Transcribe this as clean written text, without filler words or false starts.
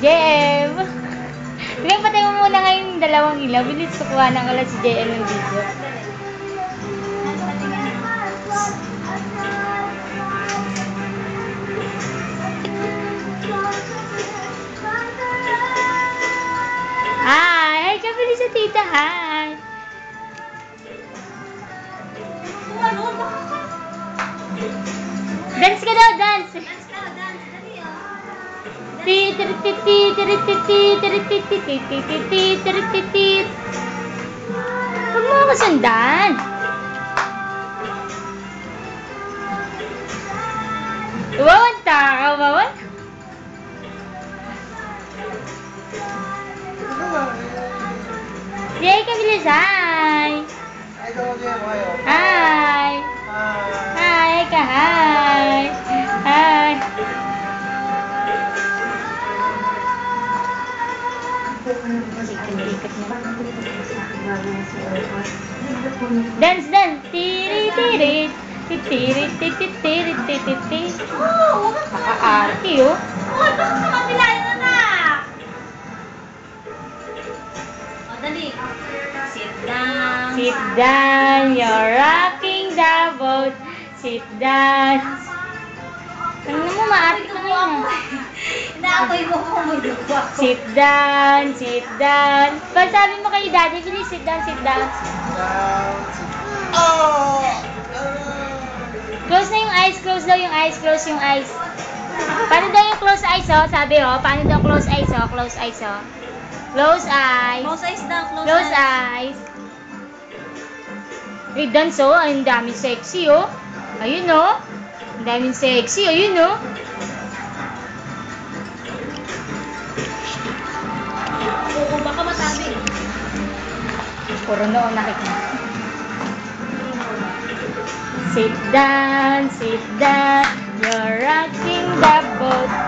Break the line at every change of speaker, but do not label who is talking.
JM! Sige, patay mo muna ngayon yung dalawang ilaw. Bilis kukuha ng ulan si JM ng video. Hi! Kabili sa tita, hi! Dance ka daw, dance! Huwag mo ako sundan! Wawanta ka, wawan? Yay, kabilis, hi! Hi! Hi, ka, hi! Hi! Dance, dance! Tiri, tiri! Tiri, tiri, tiri, tiri, tiri. Maka-arte, oh!
Dali. Sit down.
Sit down, you're rocking the boat. Sit down. Ano mo, maarte ka ngayon.
Inaapoy mo kung may dugo.
Sit down, sit down. Pag sabi mo kay daddy, bilis, sit down, sit down. Close na yung eyes, close daw yung eyes, close yung eyes. Paano daw yung close eyes, oh? Sabi, oh, paano daw close eyes, oh? Close eyes, oh. Close eyes.
Close eyes daw,
Close eyes. Hey, dance, oh. Ang daming sexy, oh. Ayun, oh. Ang daming sexy, ayun, oh.
Oo, baka matabi.
Puro noon nakikita. Sit down, you're rocking the boat.